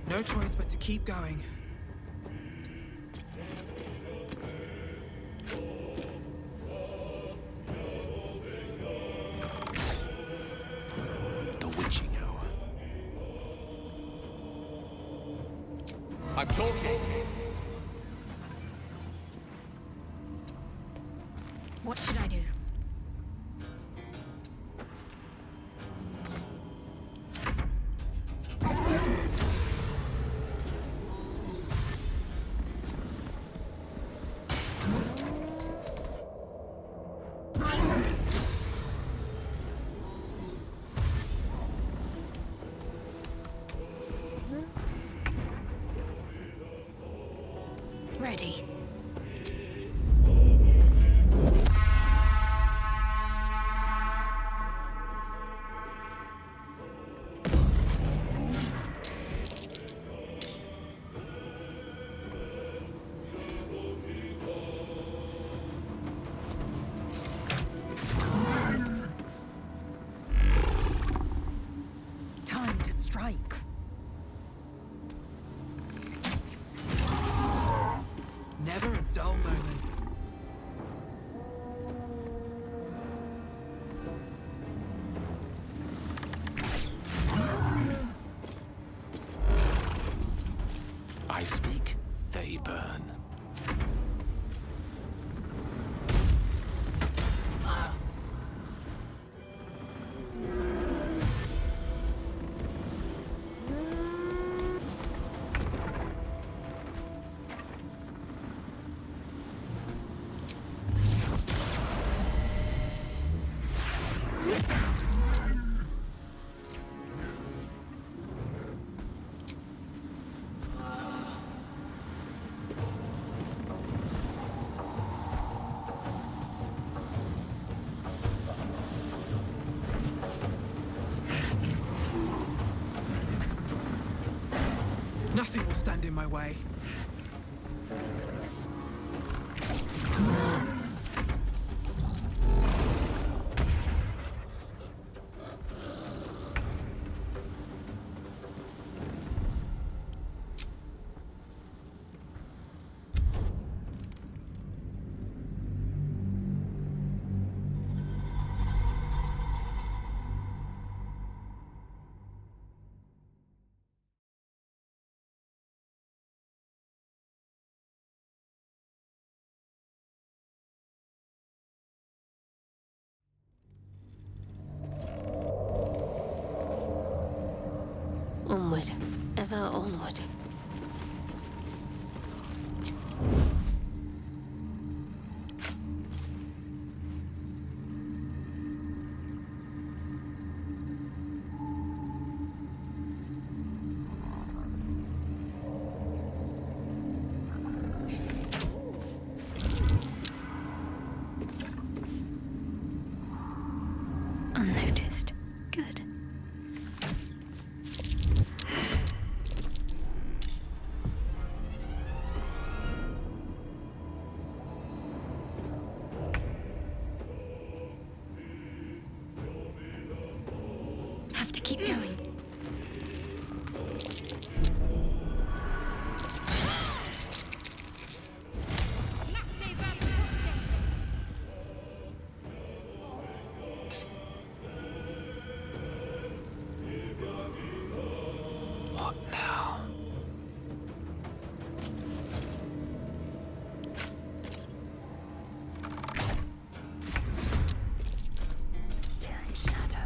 No choice but to keep going. The witching hour. I'm talking. What should I do? Ready. Time to strike. Never a dull moment. I speak, they burn. Nothing will stand in my way. Onward. Ever onward. Unnoticed. Good. Have to keep going. What now? Still in shadow.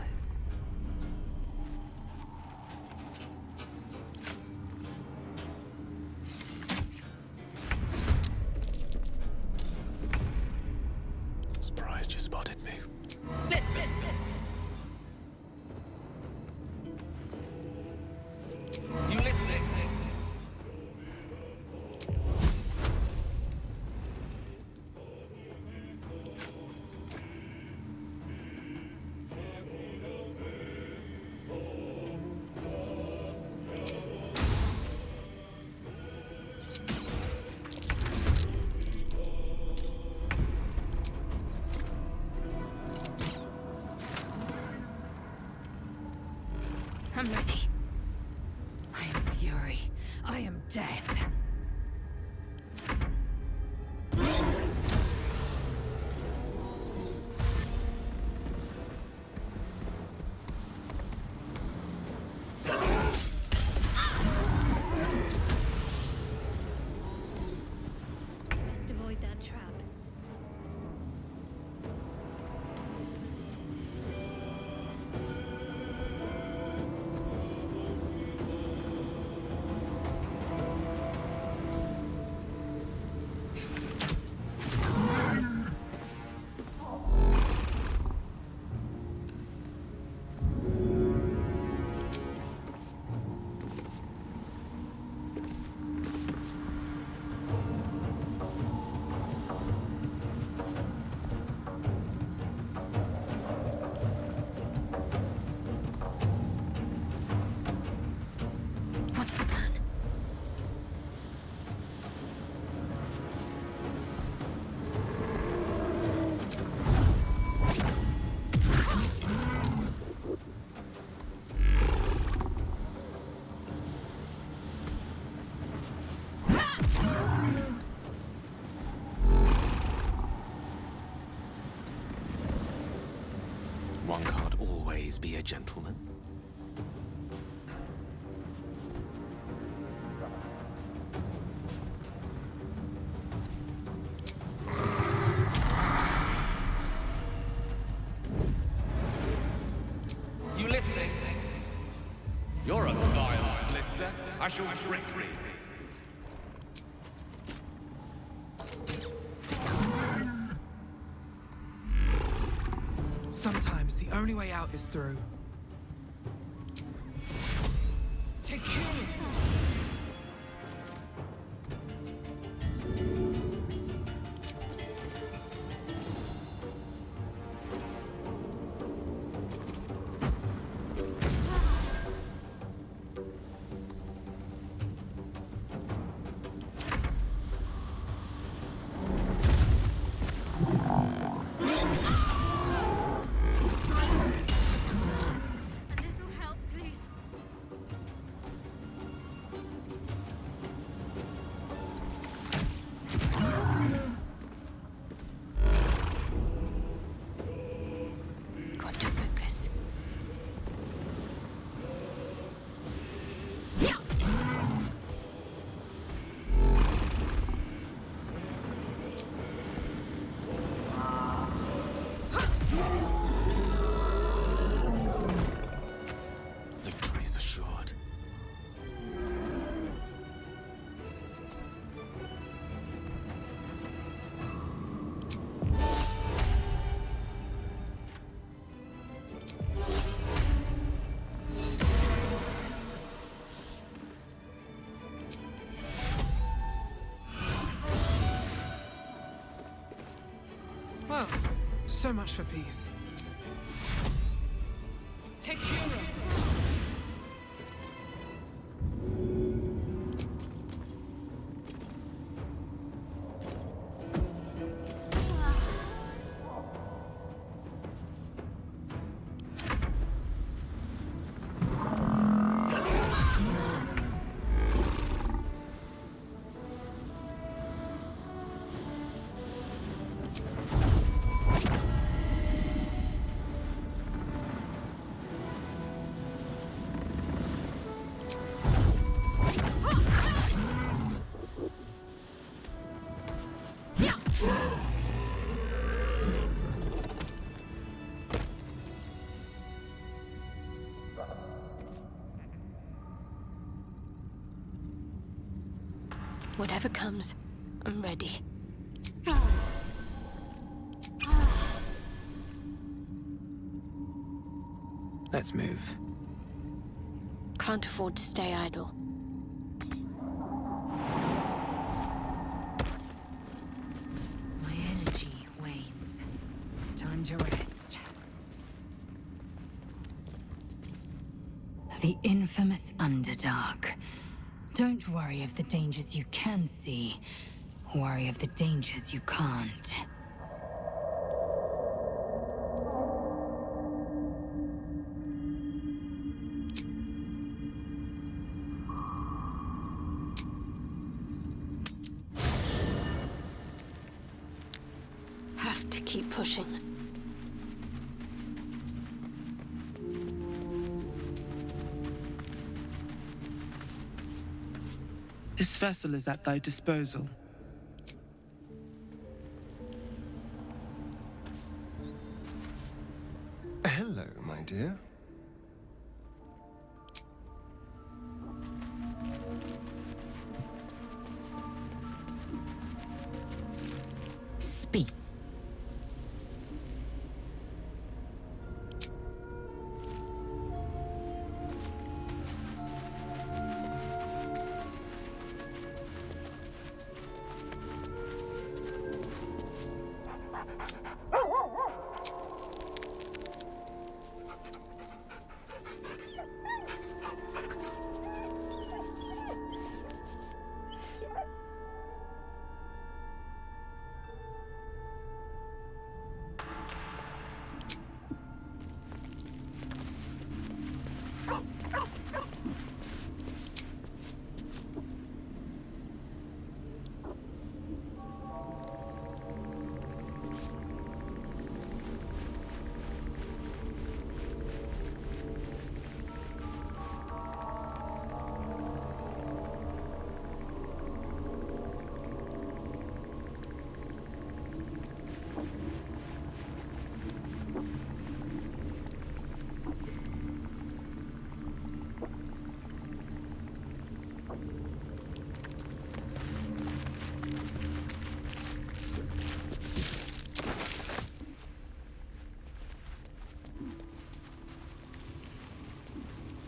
Surprised you spotted me. You listen. I'm ready. I am fury. I am death. Best avoid that trap. What's the plan? One can't always be a gentleman. You listening? You're a vile blister. I shall drink thee. Sometimes the only way out is through. Take care. A little help, please. Got to focus. Victory is assured. Well, so much for peace. Take care. Whatever comes, I'm ready. Let's move. Can't afford to stay idle. My energy wanes. Time to rest. The infamous Underdark. Don't worry of the dangers you can see. Worry of the dangers you can't. pushing. This vessel is at thy disposal. Hello, my dear. Speak.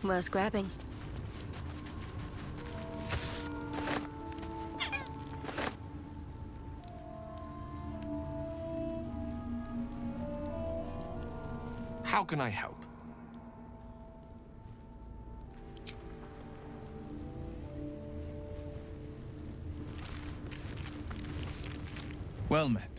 Worth grabbing. How can I help? Well met.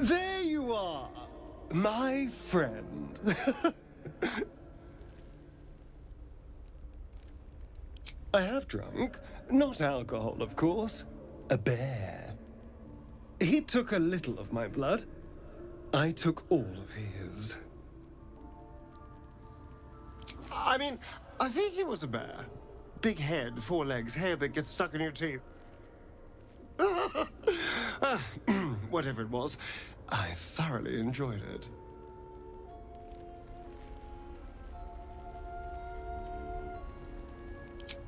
There you are, my friend. I have drunk, not alcohol, of course. A bear. He took a little of my blood. I took all of his. I mean, I think he was a bear. Big head, 4 legs, hair that gets stuck in your teeth. Whatever it was, I thoroughly enjoyed it.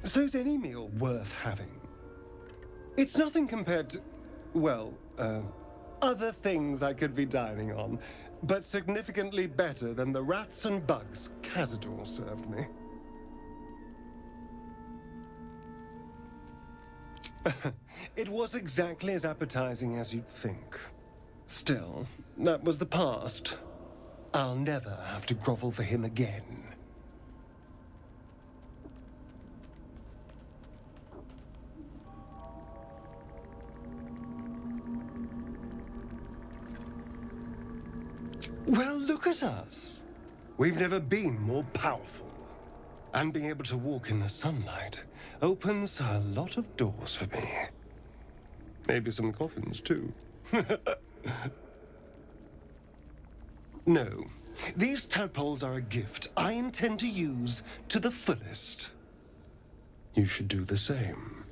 So's any meal worth having. It's nothing compared to, well, other things I could be dining on, but significantly better than the rats and bugs Cazador served me. It was exactly as appetizing as you'd think. Still, that was the past. I'll never have to grovel for him again. Well, look at us. We've never been more powerful. And being able to walk in the sunlight opens a lot of doors for me. Maybe some coffins, too. No, these tadpoles are a gift I intend to use to the fullest. You should do the same.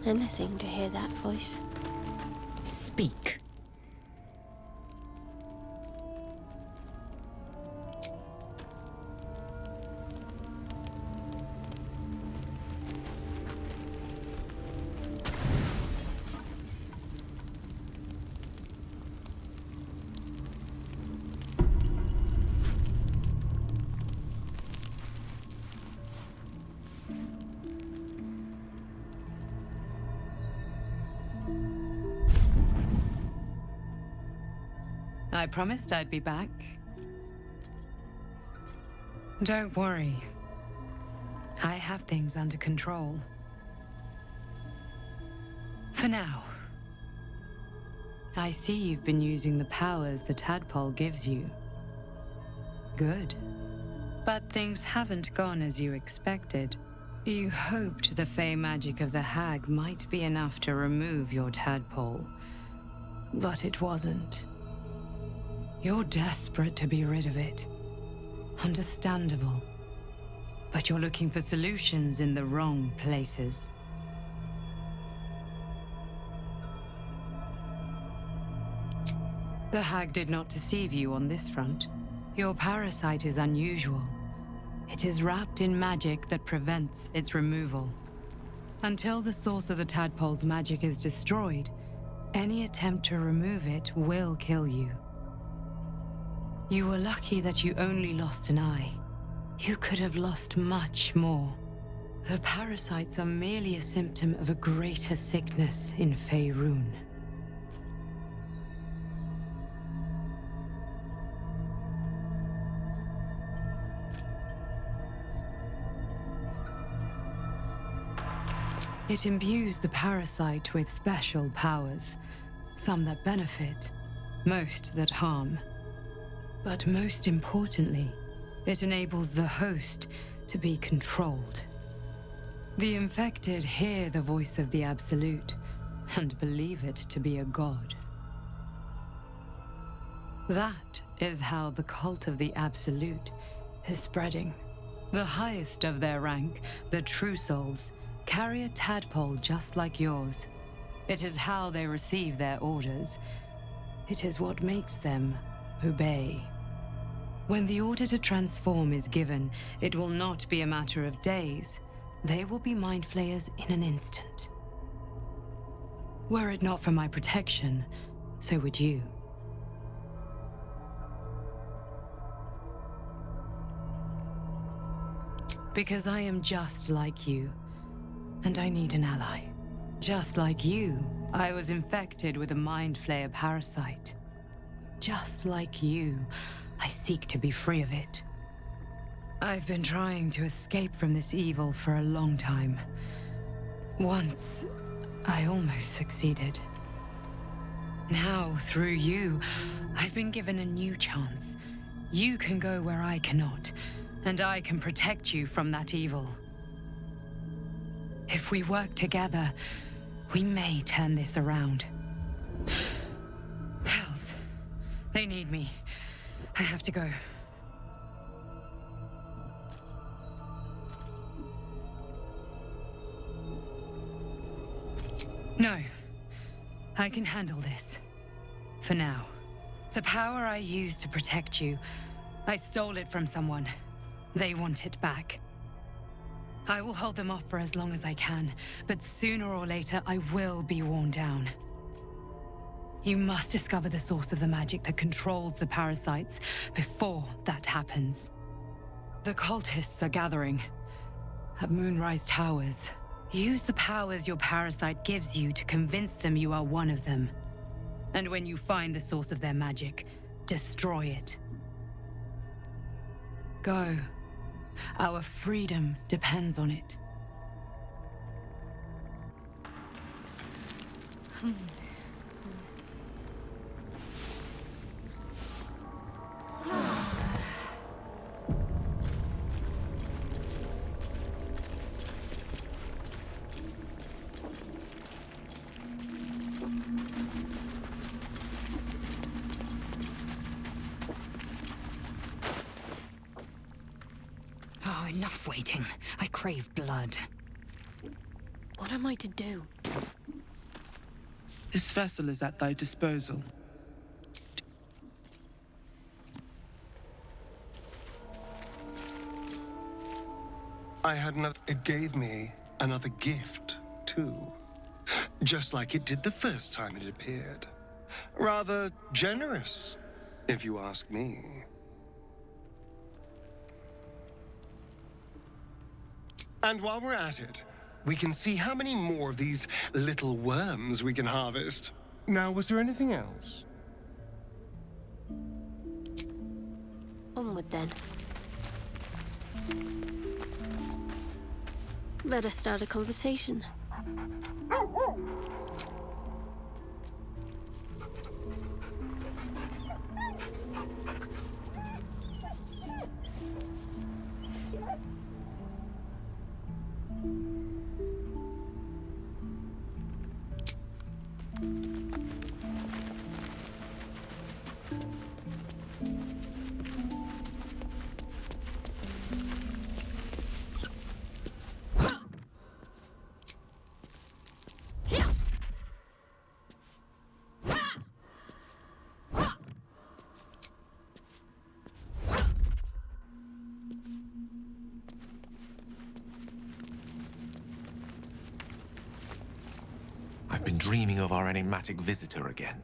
Anything to hear that voice. Speak. I promised I'd be back. Don't worry. I have things under control. For now. I see you've been using the powers the tadpole gives you. Good. But things haven't gone as you expected. You hoped the fey magic of the hag might be enough to remove your tadpole. But it wasn't. You're desperate to be rid of it. Understandable. But you're looking for solutions in the wrong places. The hag did not deceive you on this front. Your parasite is unusual. It is wrapped in magic that prevents its removal. Until the source of the tadpole's magic is destroyed, any attempt to remove it will kill you. You were lucky that you only lost an eye. You could have lost much more. The parasites are merely a symptom of a greater sickness in Faerun. It imbues the parasite with special powers, some that benefit, most that harm. But most importantly, it enables the host to be controlled. The infected hear the voice of the Absolute and believe it to be a god. That is how the cult of the Absolute is spreading. The highest of their rank, the True Souls, carry a tadpole just like yours. It is how they receive their orders. It is what makes them obey. When the order to transform is given, it will not be a matter of days. They will be mind flayers in an instant. Were it not for my protection, so would you. Because I am just like you, and I need an ally. Just like you, I was infected with a mind flayer parasite. Just like you, I seek to be free of it. I've been trying to escape from this evil for a long time. Once, I almost succeeded. Now, through you, I've been given a new chance. You can go where I cannot, and I can protect you from that evil. If we work together, we may turn this around. Hells, they need me. I have to go. No. I can handle this. For now. The power I used to protect you, I stole it from someone. They want it back. I will hold them off for as long as I can, but sooner or later I will be worn down. You must discover the source of the magic that controls the parasites before that happens. The cultists are gathering at Moonrise Towers. Use the powers your parasite gives you to convince them you are one of them. And when you find the source of their magic, destroy it. Go. Our freedom depends on it. Oh, enough waiting. I crave blood. What am I to do? This vessel is at thy disposal. I had another. It gave me another gift, too. Just like it did the first time it appeared. Rather generous, if you ask me. And while we're at it, we can see how many more of these little worms we can harvest. Now, was there anything else? Onward then. Let us start a conversation. I've been dreaming of our enigmatic visitor again.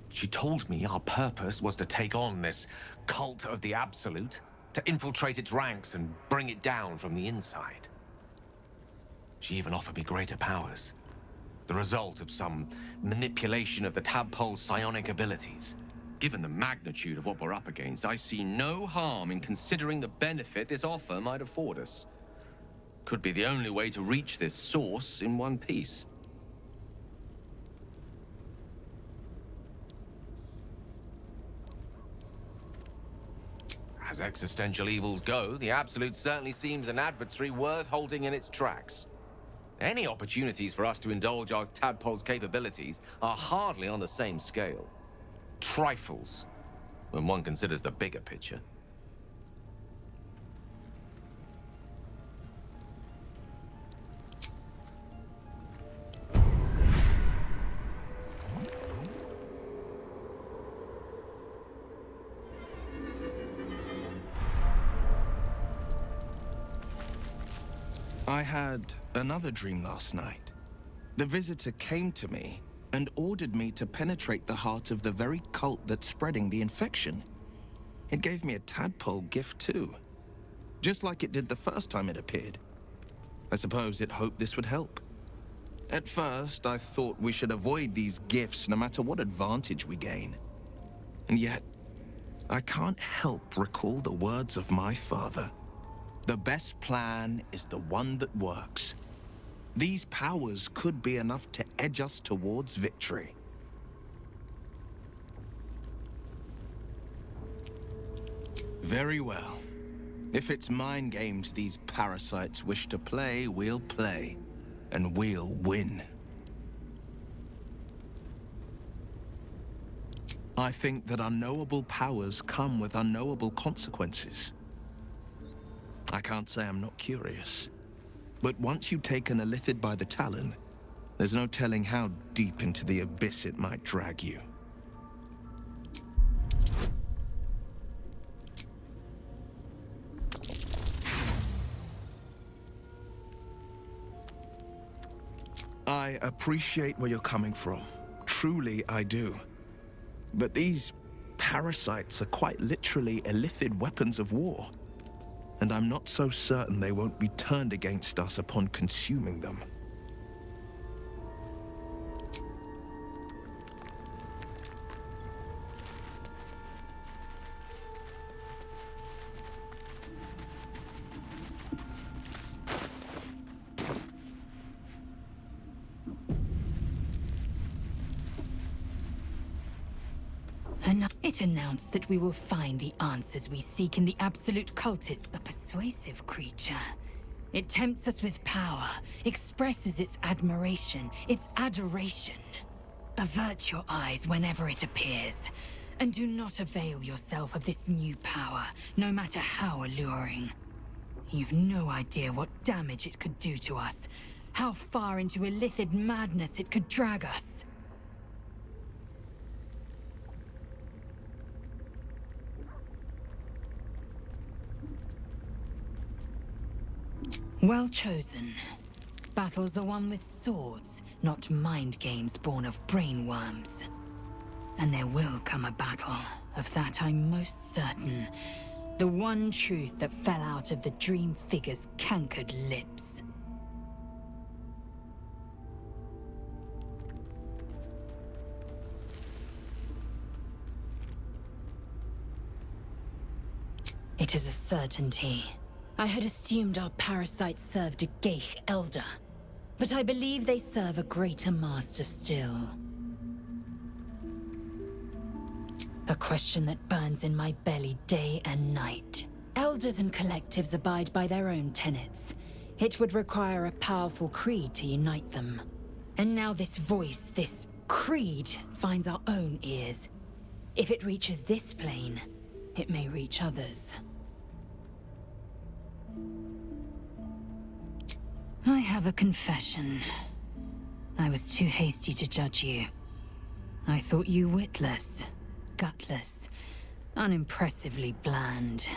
She told me our purpose was to take on this cult of the Absolute, to infiltrate its ranks and bring it down from the inside. She even offered me greater powers, the result of some manipulation of the tadpole's psionic abilities. Given the magnitude of what we're up against, I see no harm in considering the benefit this offer might afford us. Could be the only way to reach this source in one piece. As existential evils go, the Absolute certainly seems an adversary worth holding in its tracks. Any opportunities for us to indulge our tadpole's capabilities are hardly on the same scale. Trifles, when one considers the bigger picture. I had another dream last night. The visitor came to me and ordered me to penetrate the heart of the very cult that's spreading the infection. It gave me a tadpole gift too, just like it did the first time it appeared. I suppose it hoped this would help. At first, I thought we should avoid these gifts no matter what advantage we gain. And yet, I can't help recall the words of my father. The best plan is the one that works. These powers could be enough to edge us towards victory. Very well. If it's mind games these parasites wish to play, we'll play. And we'll win. I think that unknowable powers come with unknowable consequences. I can't say I'm not curious. But once you take an Illithid by the talon, there's no telling how deep into the abyss it might drag you. I appreciate where you're coming from. Truly, I do. But these parasites are quite literally Illithid weapons of war. And I'm not so certain they won't be turned against us upon consuming them. It announced that we will find the answers we seek in the Absolute Cultist, a persuasive creature. It tempts us with power, expresses its admiration, its adoration. Avert your eyes whenever it appears, and do not avail yourself of this new power, no matter how alluring. You've no idea what damage it could do to us, how far into Illithid madness it could drag us. Well chosen. Battles are won with swords, not mind games born of brainworms. And there will come a battle, of that I'm most certain. The one truth that fell out of the Dream Figure's cankered lips. It is a certainty. I had assumed our parasites served a Geich Elder, but I believe they serve a greater master still. A question that burns in my belly day and night. Elders and collectives abide by their own tenets. It would require a powerful creed to unite them. And now this voice, this creed, finds our own ears. If it reaches this plane, it may reach others. I have a confession. I was too hasty to judge you. I thought you witless, gutless, unimpressively bland.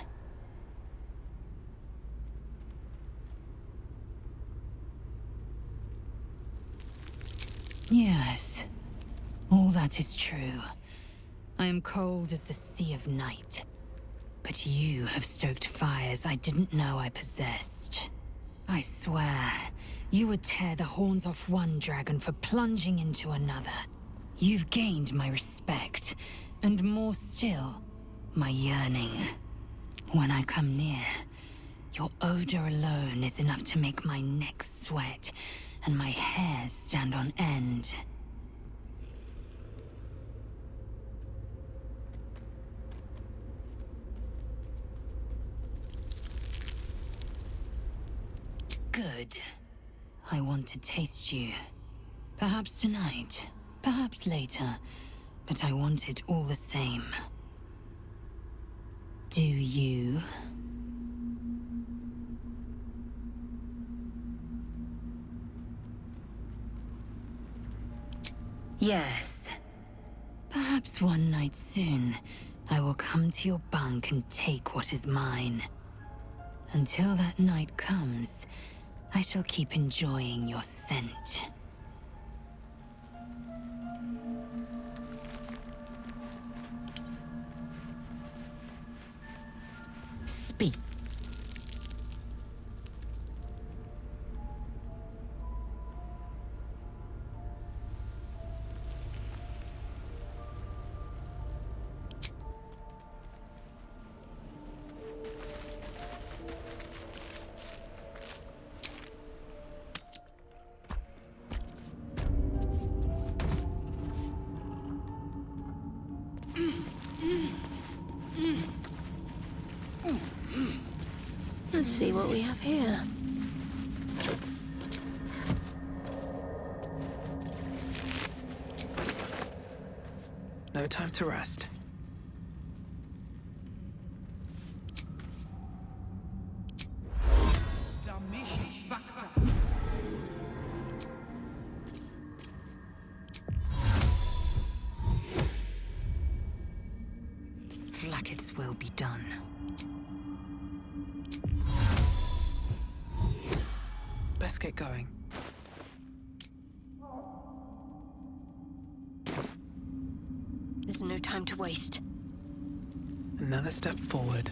Yes, all that is true. I am cold as the sea of night. But you have stoked fires I didn't know I possessed. I swear, you would tear the horns off one dragon for plunging into another. You've gained my respect, and more still, my yearning. When I come near, your odor alone is enough to make my neck sweat and my hairs stand on end. Good. I want to taste you. Perhaps tonight, perhaps later, but I want it all the same. Do you? Yes. Perhaps one night soon, I will come to your bunk and take what is mine. Until that night comes, I shall keep enjoying your scent. Speak. Let's see what we have here. No time to rest. Blacket's will be done. Best get going. There's no time to waste. Another step forward.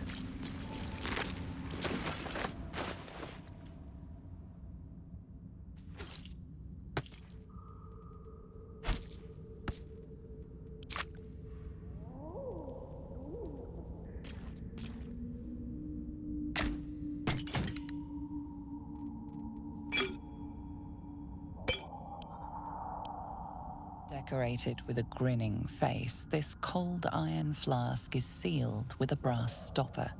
Decorated with a grinning face, this cold iron flask is sealed with a brass stopper.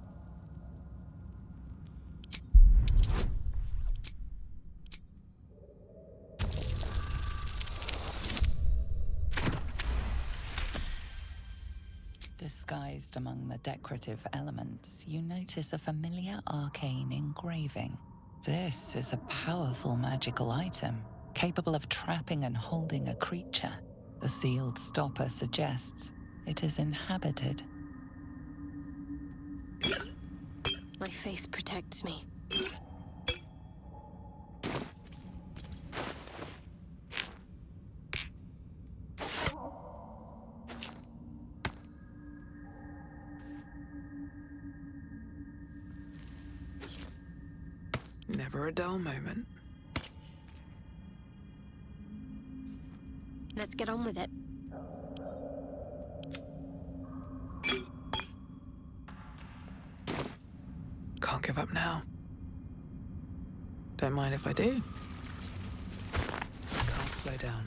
Disguised among the decorative elements, you notice a familiar arcane engraving. This is a powerful magical item, capable of trapping and holding a creature. The sealed stopper suggests it is inhabited. My faith protects me. Never a dull moment. Let's get on with it. Can't give up now. Don't mind if I do. Can't slow down.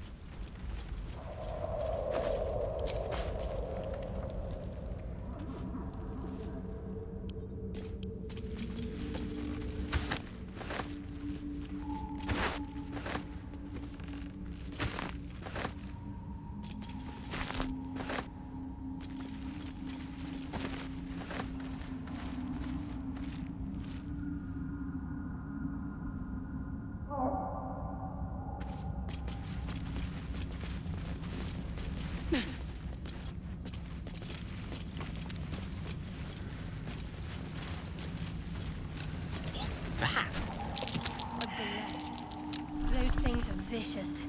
Those things are vicious.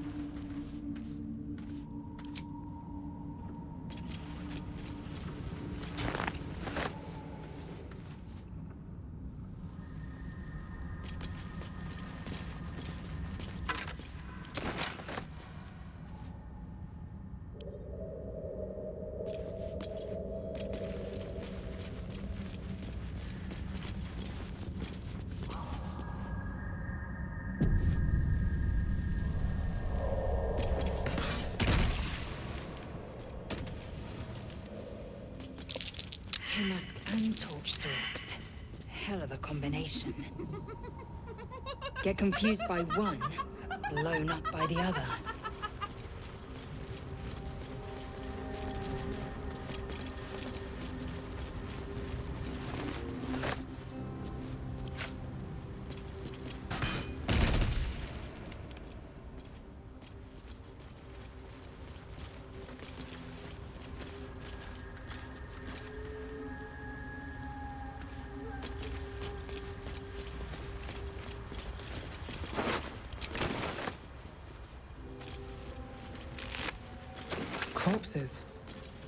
Musk and torch stalks. Hell of a combination. Get confused by one, blown up by the other. Corpses.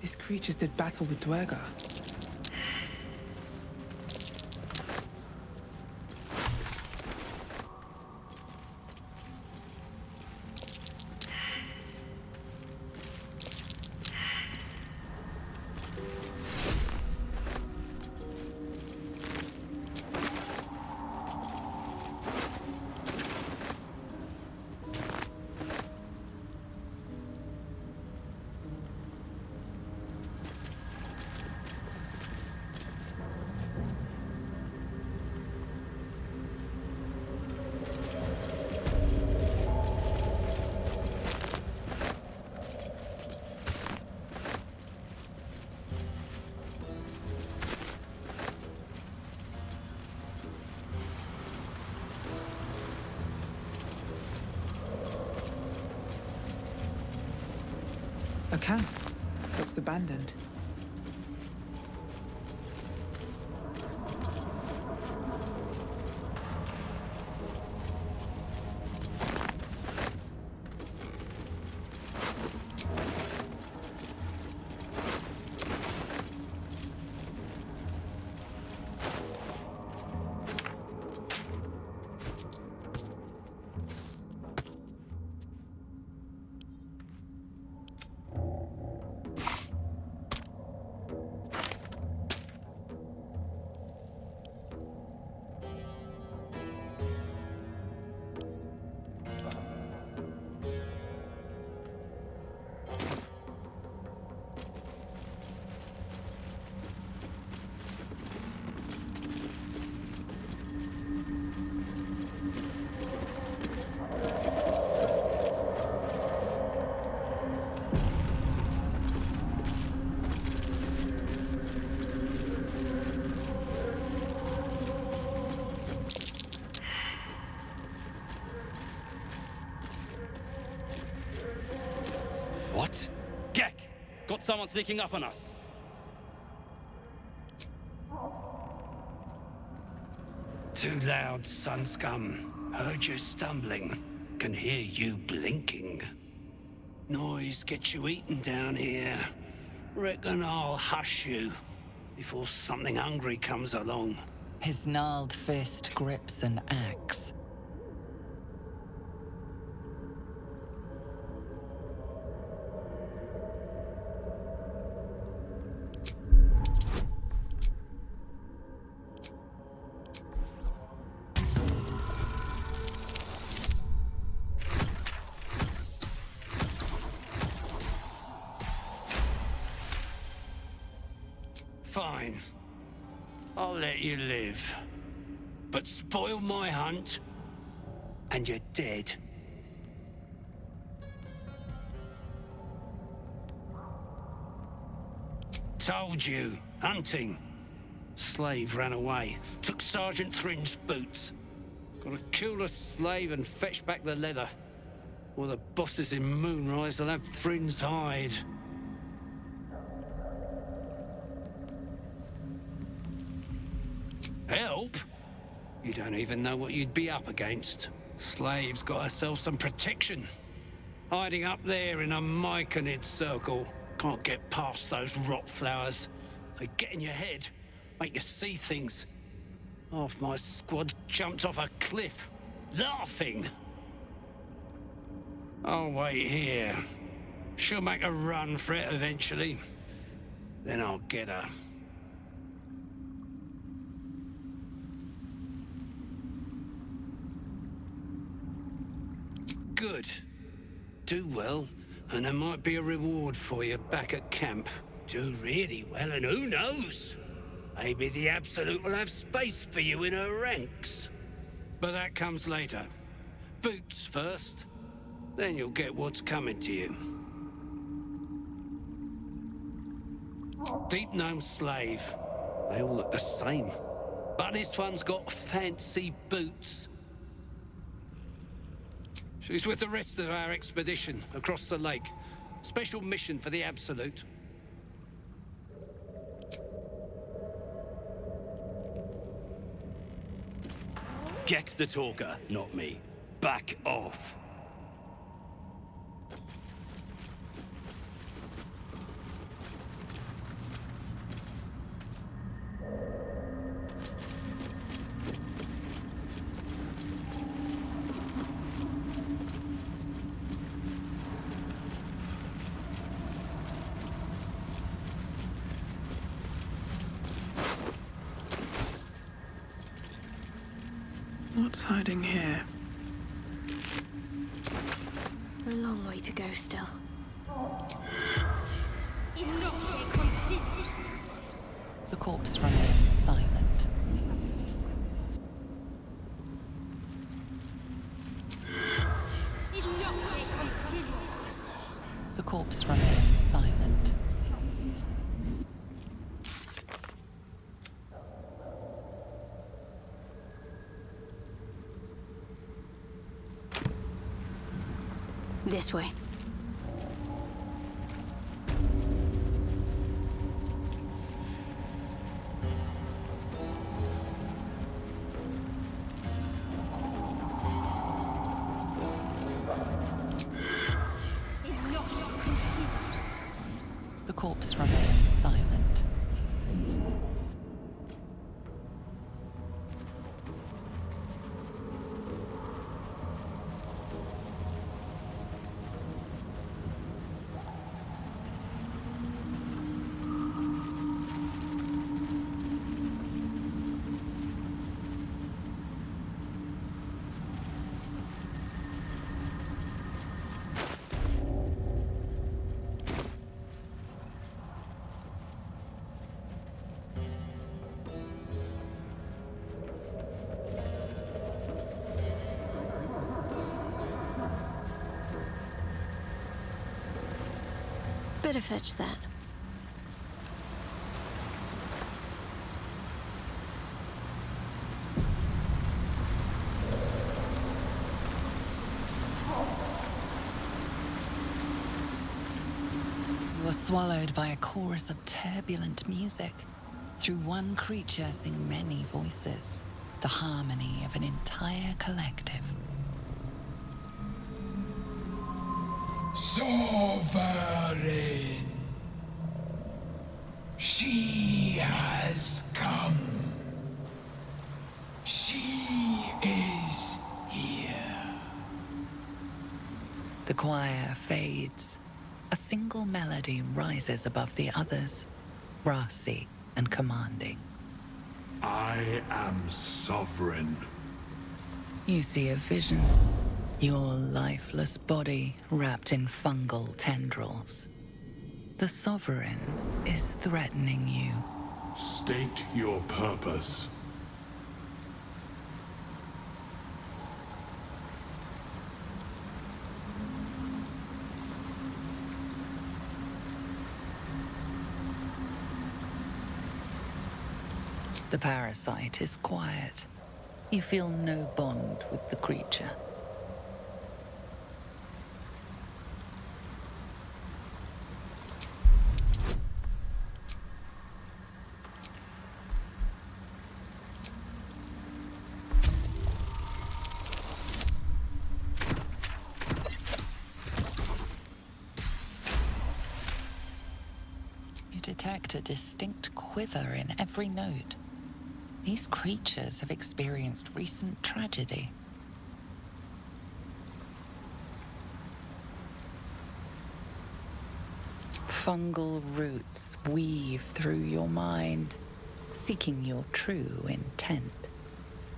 These creatures did battle with Dwergar. A camp. Looks abandoned. What? Gek! Got someone sneaking up on us. Too loud, sun scum. Heard you stumbling. Can hear you blinking. Noise gets you eaten down here. Reckon I'll hush you before something hungry comes along. His gnarled fist grips an axe. Fine. I'll let you live. But spoil my hunt, and you're dead. Told you, hunting. Slave ran away, took Sergeant Thrin's boots. Gotta kill the slave and fetch back the leather. Or the bosses in Moonrise will have Thrin's hide. Help? You don't even know what you'd be up against. Slave's got herself some protection. Hiding up there in a myconid circle. Can't get past those rot flowers. They get in your head, make you see things. Half my squad jumped off a cliff, laughing. I'll wait here. She'll make a run for it eventually. Then I'll get her. Good. Do well, and there might be a reward for you back at camp. Do really well, and who knows? Maybe the Absolute will have space for you in her ranks. But that comes later. Boots first, then you'll get what's coming to you. Deep Gnome slave. They all look the same. But this one's got fancy boots. She's with the rest of our expedition across the lake. Special mission for the Absolute. Gek's the talker, not me. Back off. What's hiding here? A long way to go still. The corpse remains silent. The corpse remains silent. This way. The corpse remains silent. Better fetch that. You are swallowed by a chorus of turbulent music. Through one creature sing many voices, the harmony of an entire collective. Sovereign. She has come. She is here. The choir fades. A single melody rises above the others, brassy and commanding. I am sovereign. You see a vision. Your lifeless body wrapped in fungal tendrils. The Sovereign is threatening you. State your purpose. The parasite is quiet. You feel no bond with the creature. You detect a distinct quiver in every note. These creatures have experienced recent tragedy. Fungal roots weave through your mind, seeking your true intent.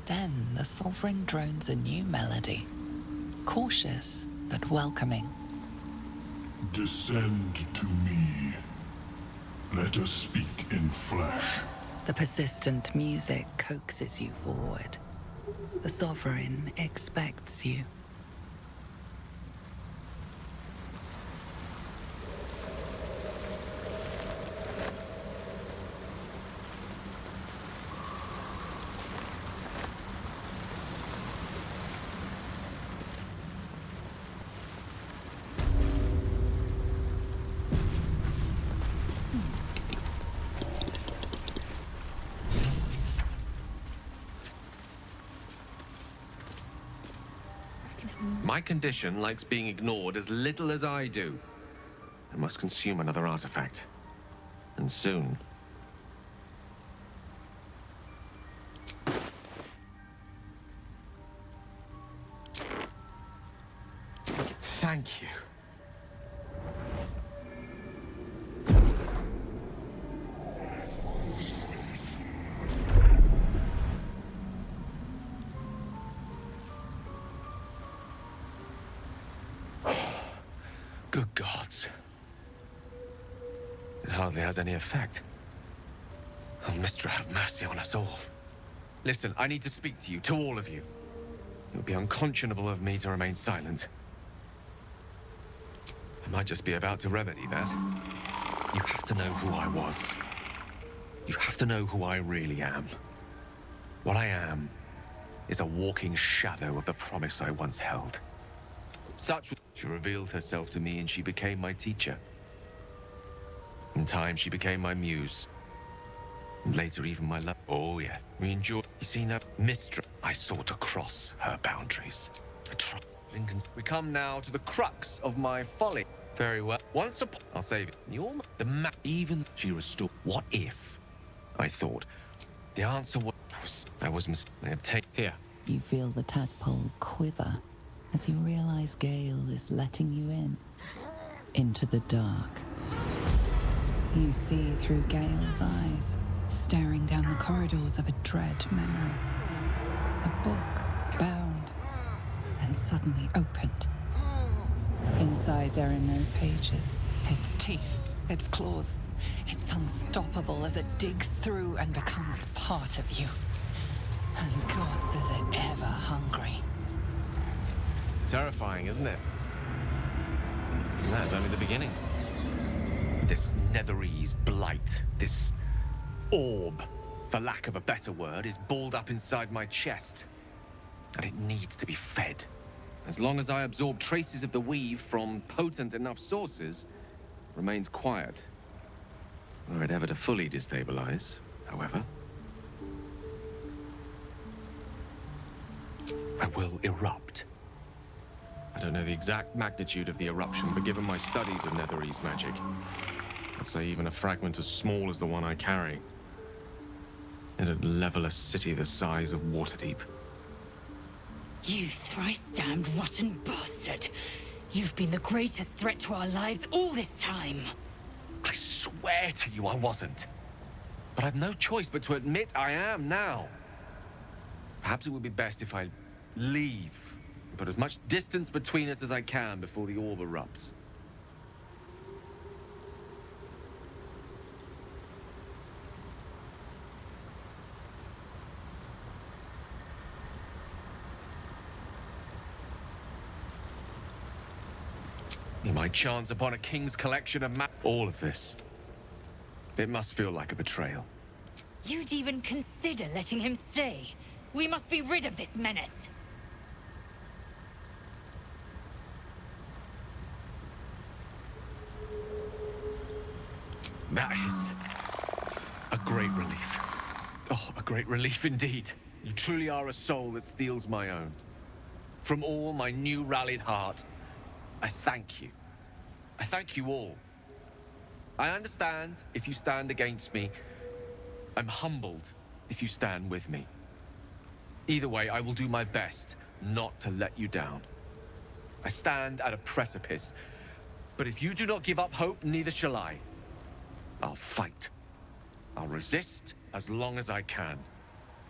Then the Sovereign drones a new melody, cautious but welcoming. Descend to me. Let us speak in flesh. The persistent music coaxes you forward. The Sovereign expects you. My condition likes being ignored as little as I do. I must consume another artifact. And soon. Thank you. Good gods. It hardly has any effect. Oh, Mystra, have mercy on us all. Listen, I need to speak to you, to all of you. It would be unconscionable of me to remain silent. I might just be about to remedy that. You have to know who I was. You have to know who I really am. What I am is a walking shadow of the promise I once held. She revealed herself to me and she became my teacher. In time, she became my muse. And later, even my love. Oh, yeah. We enjoyed. You see, no Mystra. I sought to cross her boundaries. We come now to the crux of my folly. Very well. Once upon... I'll save it. The map... Even she restored... What if? I thought. The answer was... I was mistaken. Here. You feel the tadpole quiver as you realize Gale is letting you in. Into the dark. You see through Gale's eyes, staring down the corridors of a dread memory. A book, bound, then suddenly opened. Inside there are no pages. Its teeth, its claws. It's unstoppable as it digs through and becomes part of you. And God says it ever hungry. Terrifying, isn't it? And that's only the beginning. This Netherese blight, this orb, for lack of a better word, is balled up inside my chest. And it needs to be fed. As long as I absorb traces of the weave from potent enough sources, remains quiet. Were it ever to fully destabilize, however, I will erupt. I don't know the exact magnitude of the eruption, but given my studies of Netherese magic, I'd say even a fragment as small as the one I carry, it'd level a city the size of Waterdeep. You thrice-damned rotten bastard! You've been the greatest threat to our lives all this time! I swear to you I wasn't. But I've no choice but to admit I am now. Perhaps it would be best if I leave. Put as much distance between us as I can before the orb erupts. You might chance upon a king's collection of all of this. It must feel like a betrayal. You'd even consider letting him stay. We must be rid of this menace. That is a great relief. Oh, a great relief indeed. You truly are a soul that steals my own. From all my new rallied heart, I thank you. I thank you all. I understand if you stand against me. I'm humbled if you stand with me. Either way, I will do my best not to let you down. I stand at a precipice, but if you do not give up hope, neither shall I. I'll fight. I'll resist as long as I can.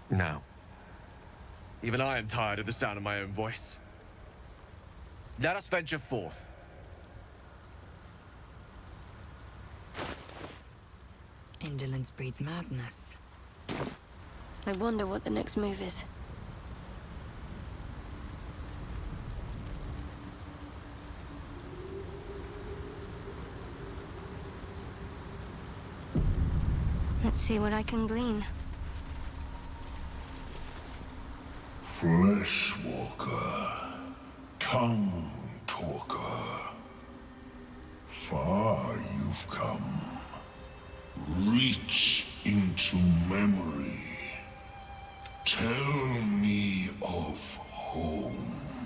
Now, even I am tired of the sound of my own voice. Let us venture forth. Indolence breeds madness. I wonder what the next move is. Let's see what I can glean. Fleshwalker, tongue talker. Far you've come. Reach into memory. Tell me of home.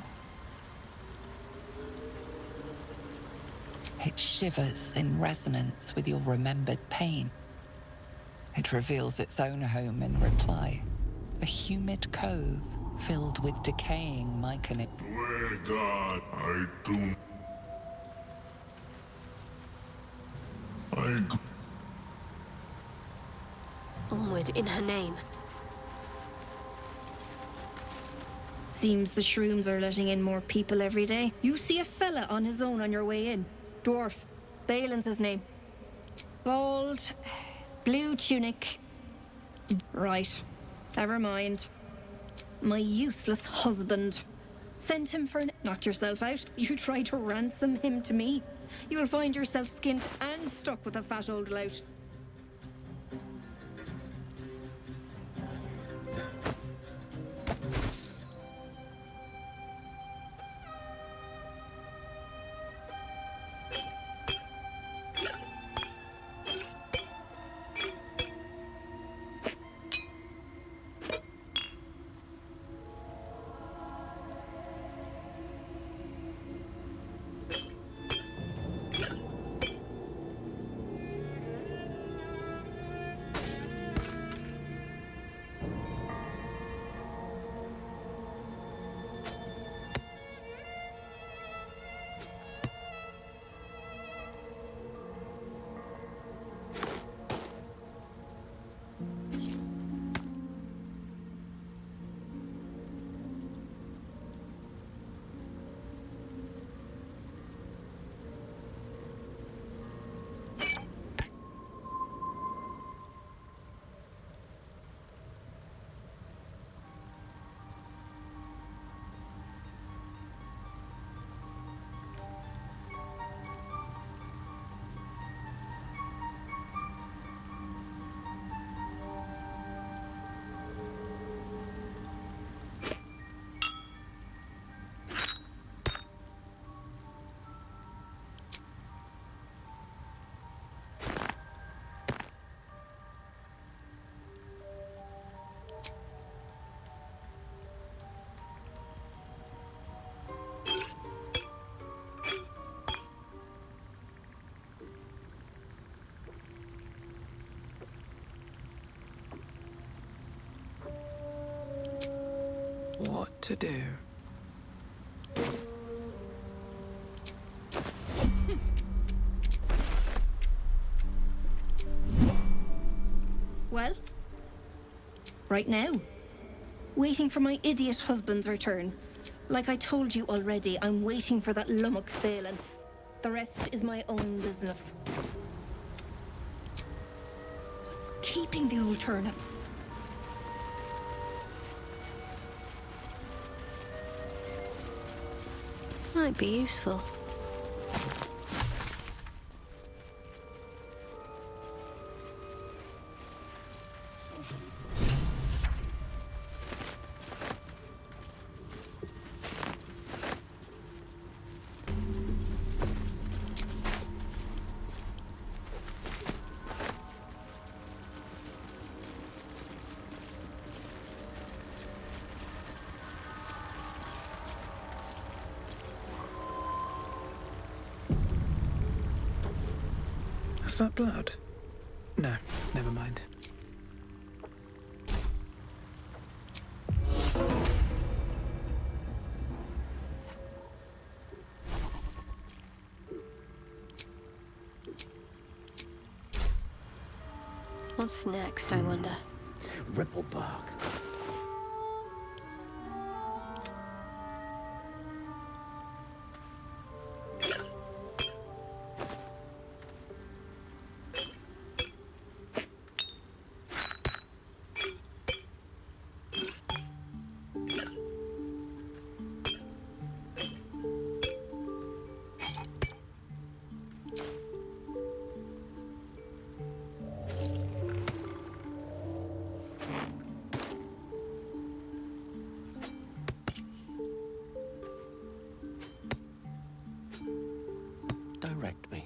It shivers in resonance with your remembered pain. It reveals its own home in reply. A humid cove filled with decaying myconid. Swear God, I do. Onward in her name. Seems the shrooms are letting in more people every day. You see a fella on his own on your way in. Dwarf. Balin's his name. Bald. Blue tunic. Right. Never mind. My useless husband. Sent him for knock yourself out. You try to ransom him to me. You'll find yourself skinned and stuck with a fat old lout. to do. Well? Right now. Waiting for my idiot husband's return. Like I told you already, I'm waiting for that lummox Balin. The rest is my own business. What's keeping the old turnip? Might be useful. Is that blood? No, never mind. What's next, I wonder? Ripplebark. Direct me.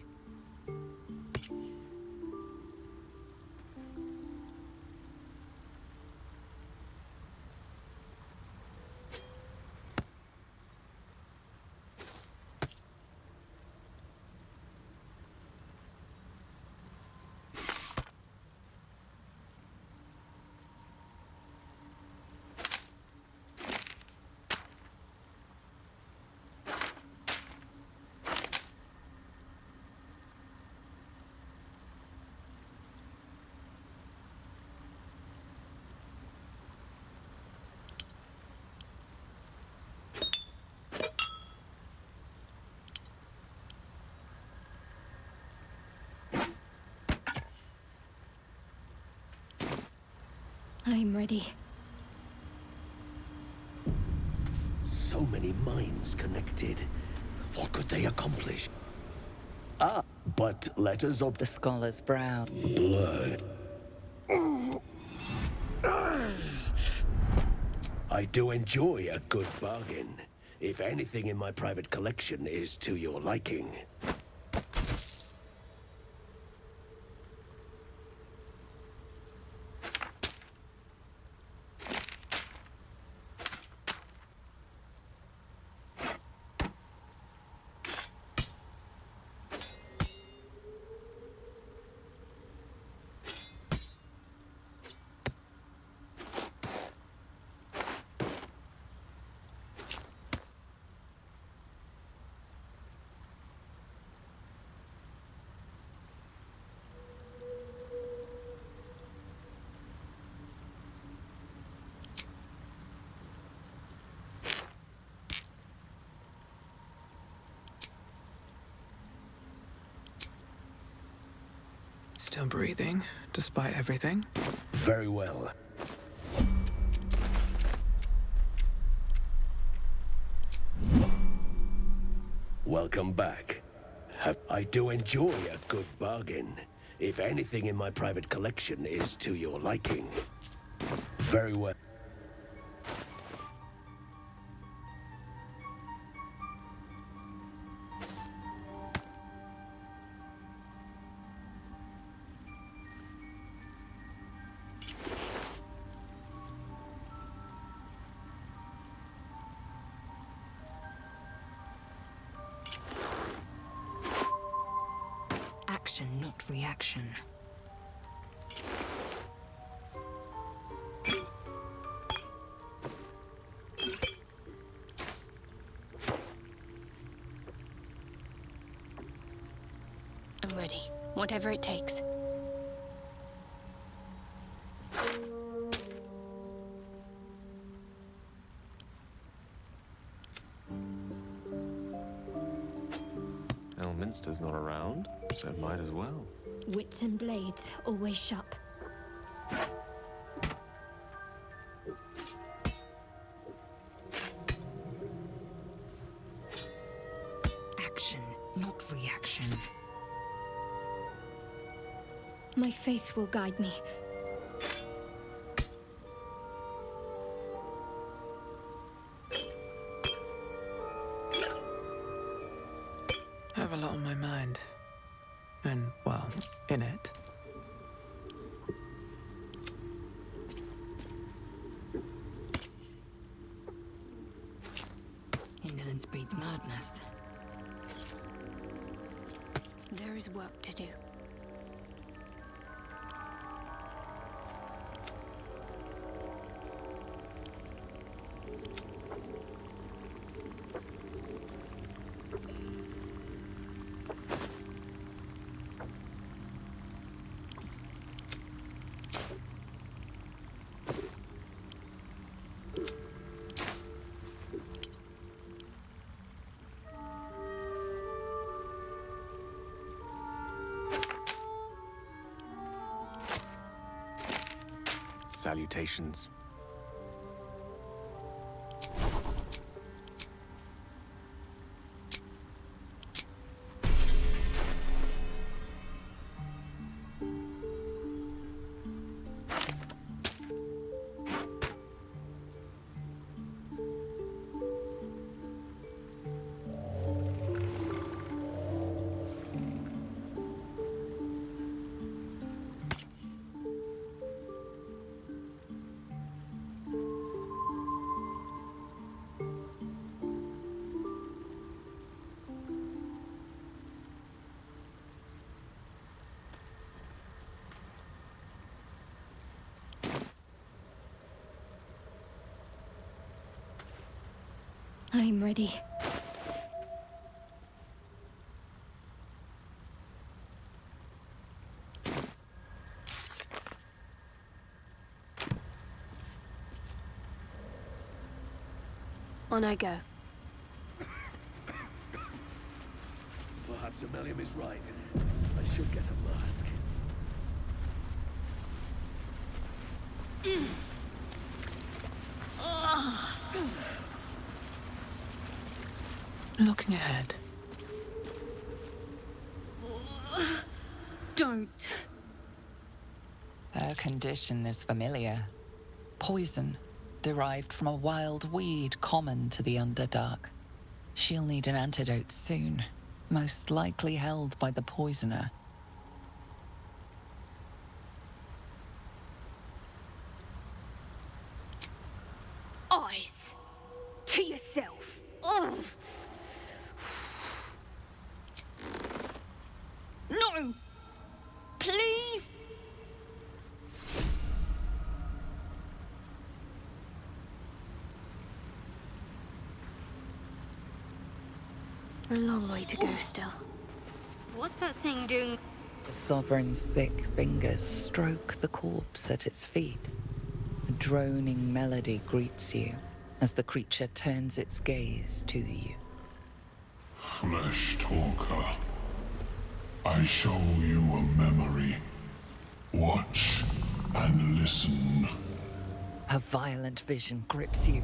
I'm ready. So many minds connected. What could they accomplish? Ah, but letters of the scholar's brow. Blood. I do enjoy a good bargain. If anything in my private collection is to your liking. Still breathing, despite everything. Very well. Welcome back. I do enjoy a good bargain. If anything in my private collection is to your liking. Very well. Action, not reaction. I'm ready. Whatever it takes. Elminster's not around, so might as well. Wits and blades, always sharp. Action, not reaction. My faith will guide me. I have a lot on my mind. And, well, in it. Indolence breeds madness. There is work to do. Salutations. I'm ready. On I go. Perhaps Amelia is right. I should get a mask. Looking ahead. Don't. Her condition is familiar. Poison, derived from a wild weed common to the Underdark. She'll need an antidote soon, most likely held by the poisoner. Eyes. To yourself. Ugh. No! Please! A long way to go still. What's that thing doing? The Sovereign's thick fingers stroke the corpse at its feet. A droning melody greets you as the creature turns its gaze to you. Flesh talker. I show you a memory. Watch and listen. A violent vision grips you.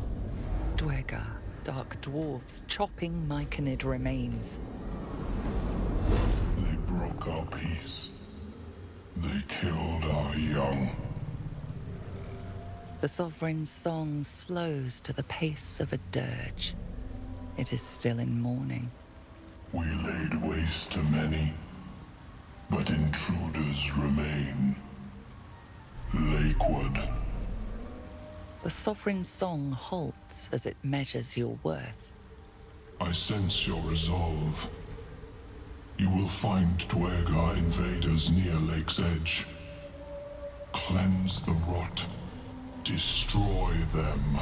Dwergar, dark dwarves chopping Myconid remains. They broke our peace. They killed our young. The Sovereign's song slows to the pace of a dirge. It is still in mourning. We laid waste to many, but intruders remain. Lakewood. The Sovereign's song halts as it measures your worth. I sense your resolve. You will find Dwergar invaders near Lake's Edge. Cleanse the rot. Destroy them.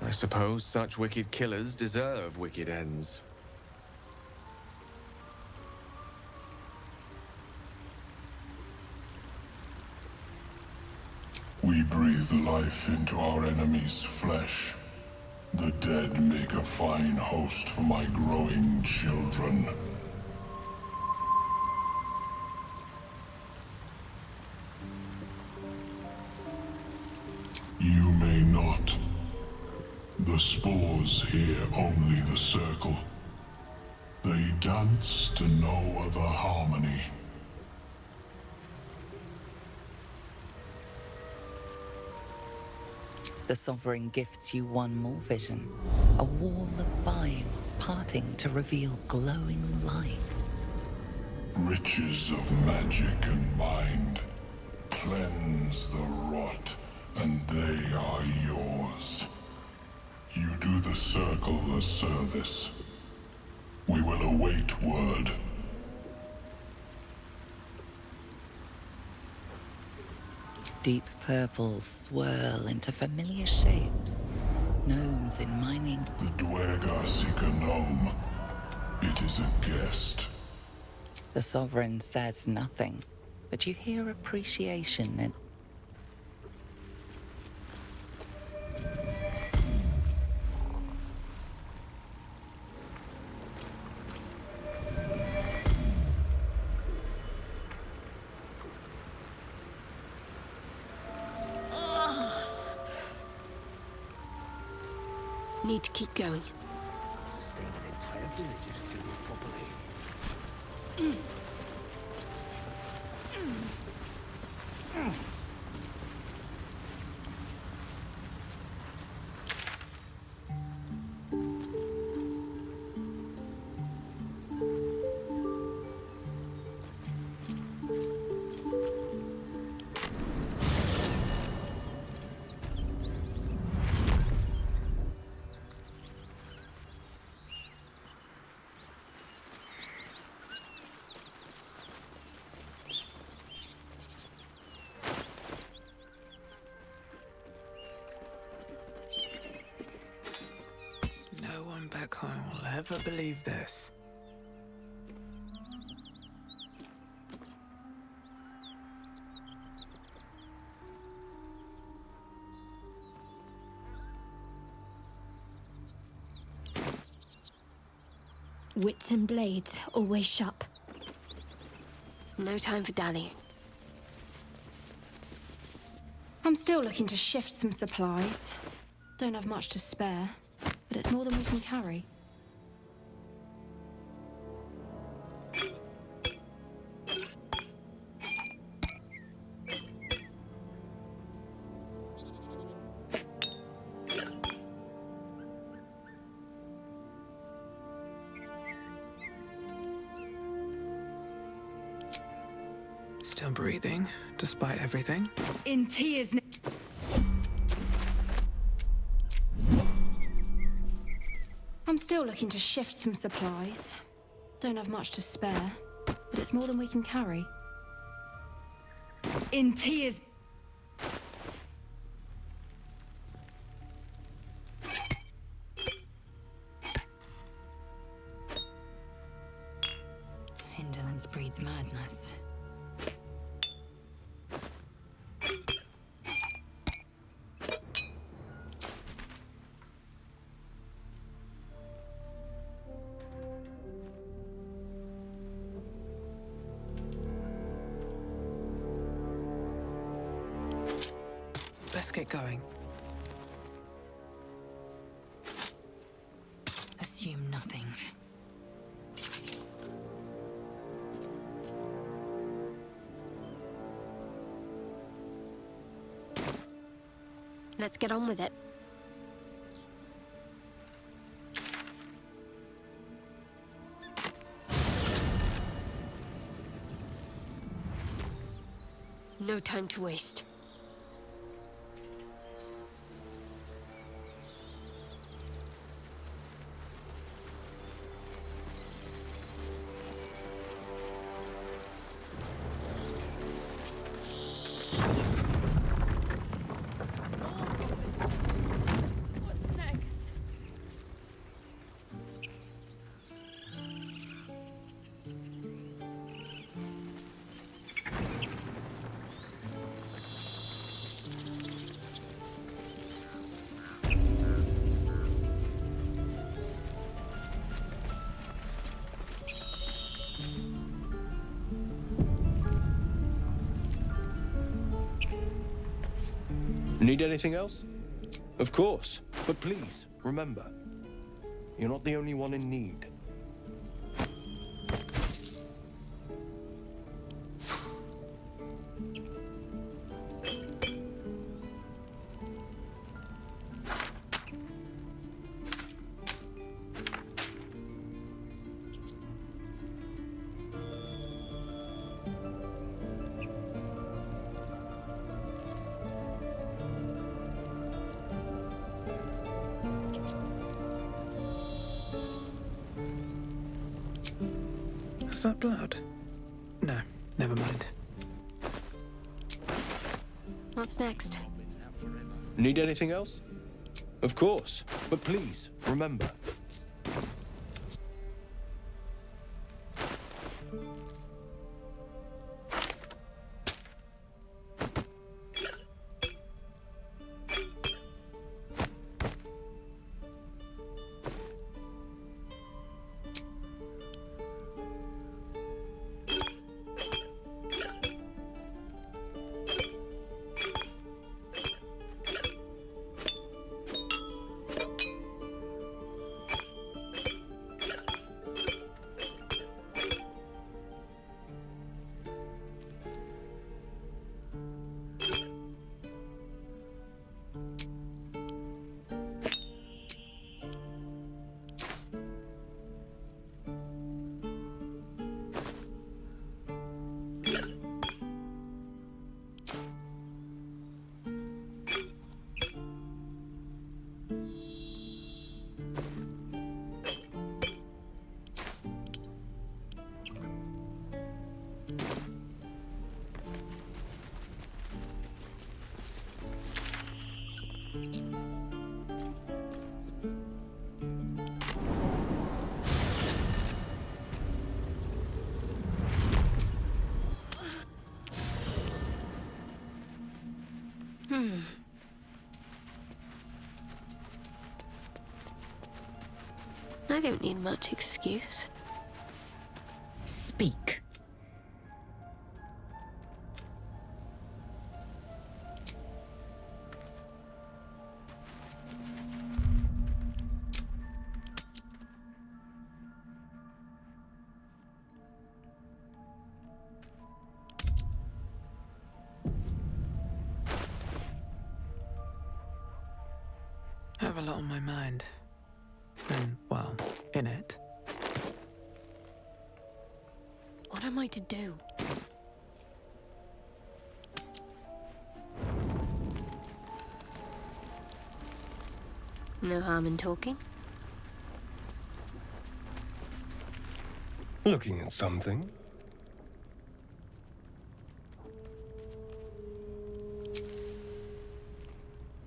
I suppose such wicked killers deserve wicked ends. We breathe life into our enemy's flesh. The dead make a fine host for my growing children. You may not. The spores hear only the circle. They dance to no other harmony. The Sovereign gifts you one more vision. A wall of vines parting to reveal glowing light. Riches of magic and mind. Cleanse the rot, and they are yours. You do the circle a service. We will await word. Deep purples swirl into familiar shapes. Gnomes in mining. The Dwergar seek a gnome. It is a guest. The Sovereign says nothing, but you hear appreciation in... Need to keep going. Sustain an entire village if seen properly. No one back home will ever believe this. Wits and blades, always sharp. No time for dallying. I'm still looking to shift some supplies. Don't have much to spare, but it's more than we can carry. Still breathing, despite everything. In tears. I'm still looking to shift some supplies. Don't have much to spare, but it's more than we can carry. In tears. Indolence breeds madness. Let's get going. Assume nothing. Let's get on with it. No time to waste. Need anything else? Of course. But please, remember, you're not the only one in need. Is that blood? No, never mind. What's next? Need anything else? Of course. But please, remember. I don't need much excuse. Speak. I have a lot on my mind. And, well, in it. What am I to do? No harm in talking. Looking at something?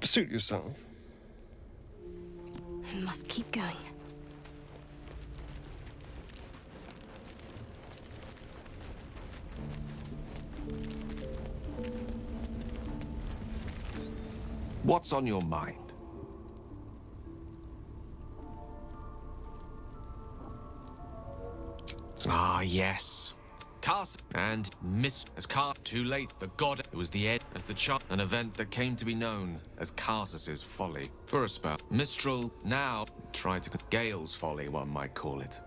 Suit yourself. I must keep going. What's on your mind? Ah, yes. Cast and missed as Car. Too late. The god. It was the end as the child. An event that came to be known as Carsus's folly. For a spell. Mistral now tried to. Gale's folly, one might call it.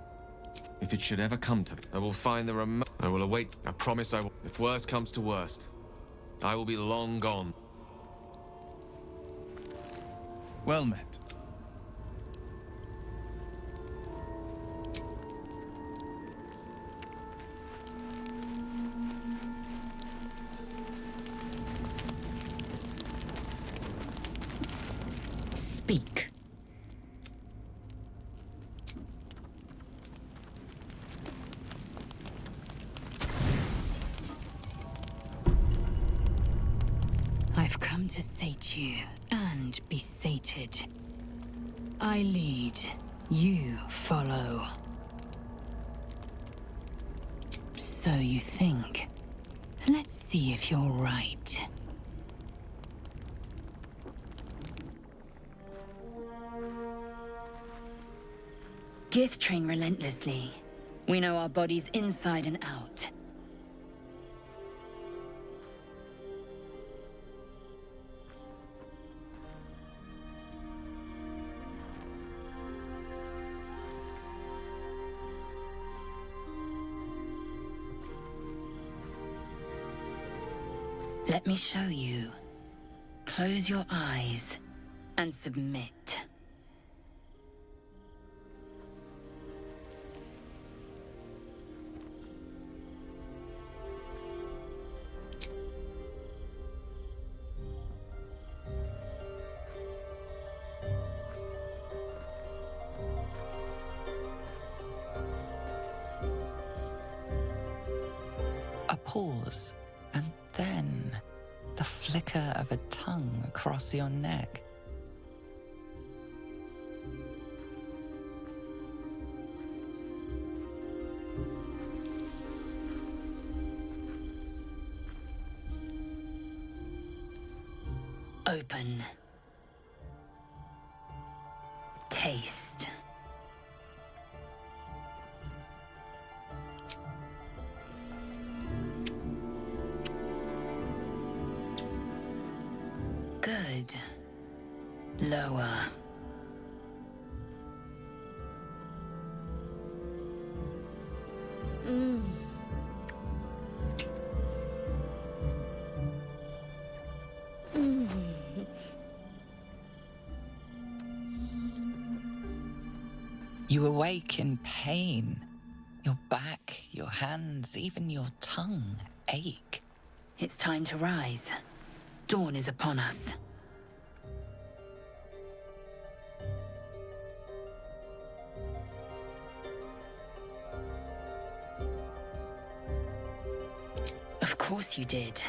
If it should ever come to that, I will find the remote. I will await. I promise I will. If worst comes to worst, I will be long gone. Well met. Speak. I've come to sate you and be sated. I lead, you follow. So you think. Let's see if you're right. Gith train relentlessly. We know our bodies inside and out. Let me show you. Close your eyes and submit. A pause, and then the flicker of a tongue across your neck. Open. Taste. Good. Lower. You awake in pain. Your back, your hands, even your tongue ache. It's time to rise. Dawn is upon us. Of course you did.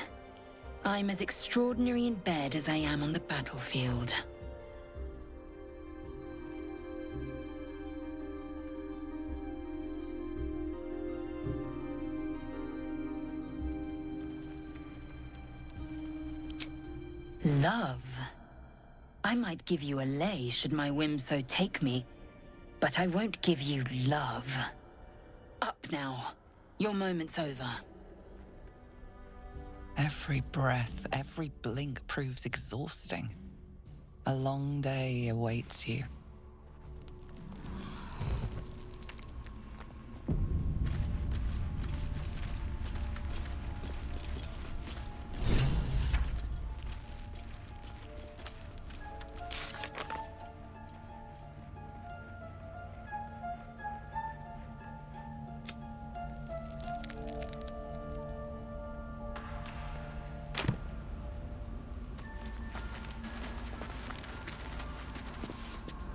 I'm as extraordinary in bed as I am on the battlefield. Love. I might give you a lay should my whim so take me, but I won't give you love. Up now. Your moment's over. Every breath, every blink proves exhausting. A long day awaits you.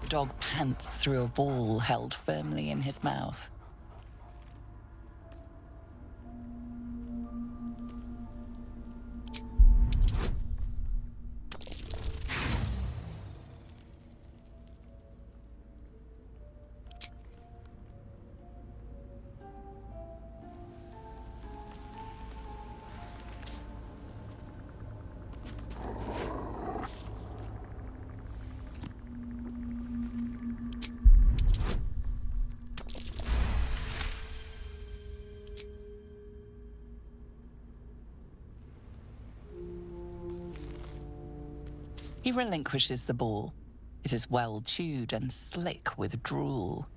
The dog pants through a ball held firmly in his mouth. He relinquishes the ball. It is well chewed and slick with drool.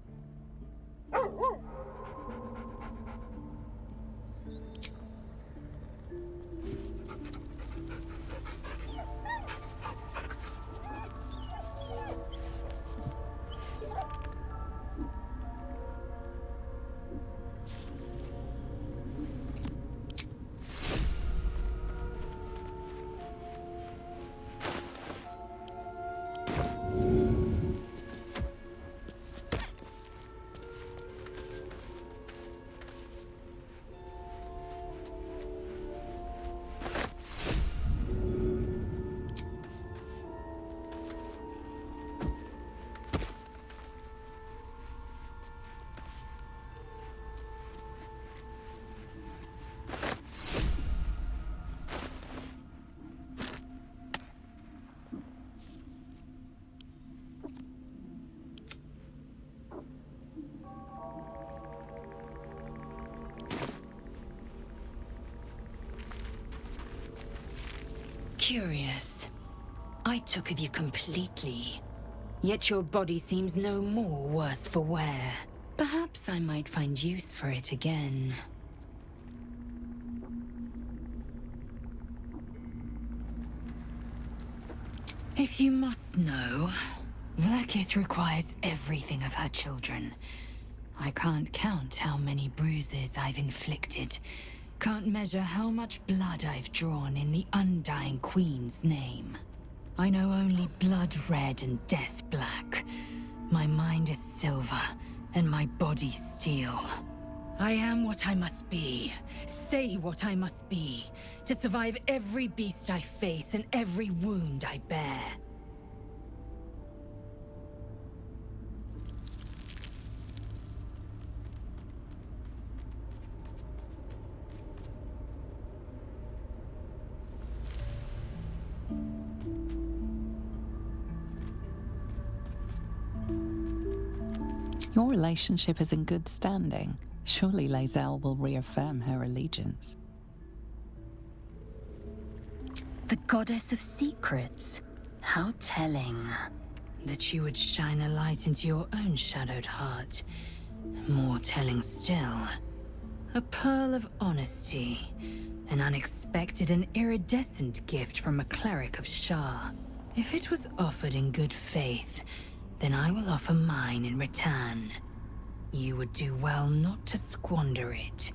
Curious. I took of you completely. Yet your body seems no more worse for wear. Perhaps I might find use for it again. If you must know, Vlaakith requires everything of her children. I can't count how many bruises I've inflicted. Can't measure how much blood I've drawn in the undying Queen's name. I know only blood red and death black. My mind is silver, and my body steel. I am what I must be, say what I must be, to survive every beast I face and every wound I bear. Your relationship is in good standing. Surely Lae'zel will reaffirm her allegiance. The goddess of secrets. How telling. That you would shine a light into your own shadowed heart. More telling still. A pearl of honesty. An unexpected and iridescent gift from a cleric of Shah. If it was offered in good faith, then I will offer mine in return. You would do well not to squander it.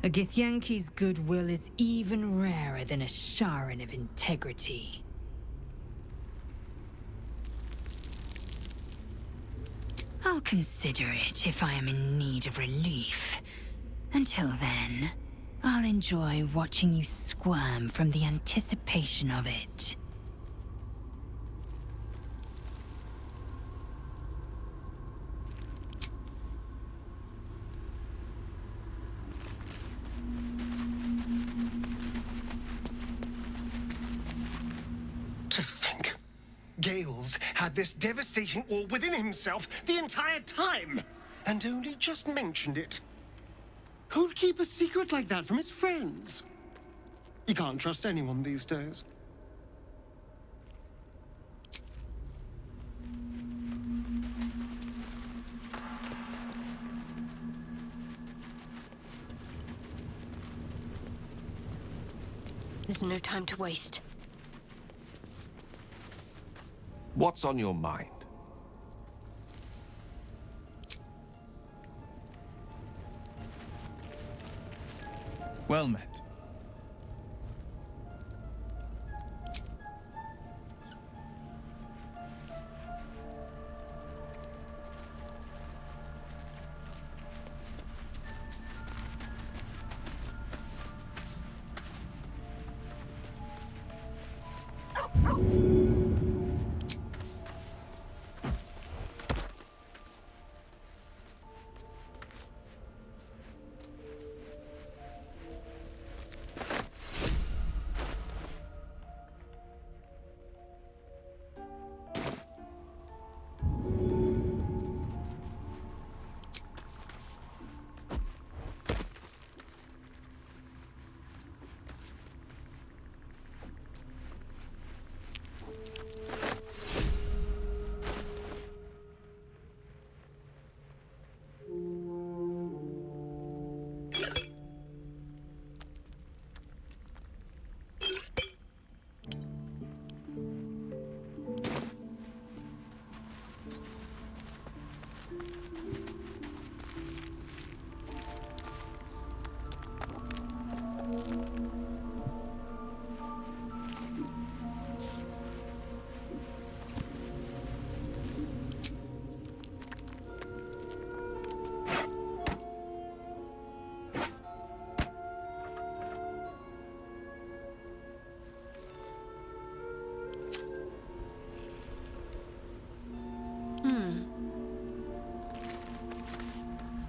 A Githyanki's goodwill is even rarer than a Sharan of integrity. I'll consider it if I am in need of relief. Until then, I'll enjoy watching you squirm from the anticipation of it. To think, Gales had this devastating orb within himself the entire time, and only just mentioned it. Who'd keep a secret like that from his friends? You can't trust anyone these days. There's no time to waste. What's on your mind? Well met.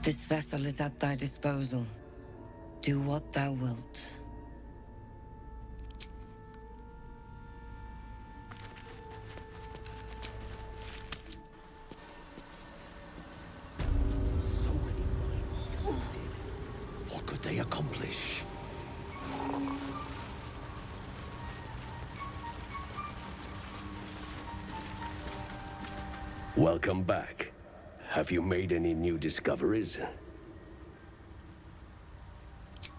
This vessel is at thy disposal. Do what thou wilt. So many minds connected. What could they accomplish? Welcome back. Have you made any new discoveries?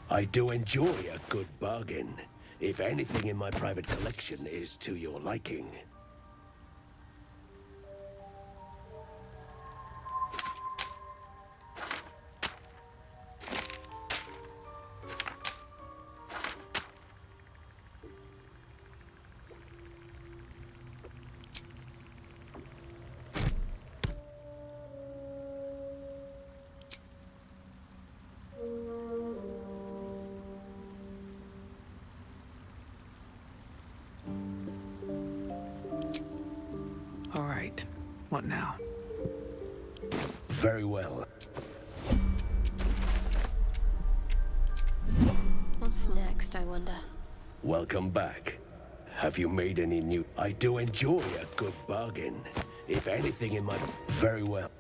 I do enjoy a good bargain, if anything in my private collection is to your liking. What now? Very well. What's next, I wonder? Welcome back. Have you made any new... I do enjoy a good bargain. If anything in my... Very well.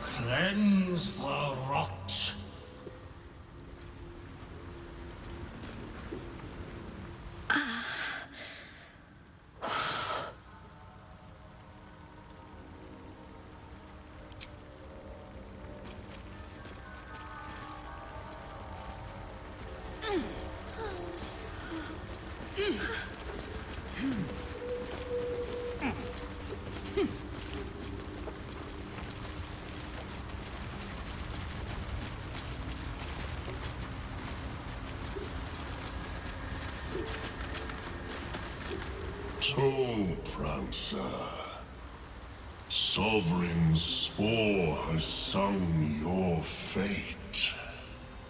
Cleanse the rot. So, Prancer, Sovereign Spore has sung your fate.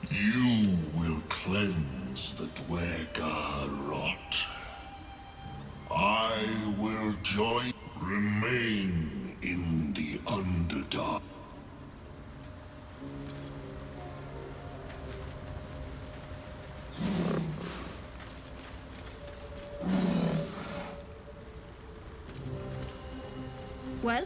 You will cleanse the Dwergar rot. I will join, remain in the Underdark. Well?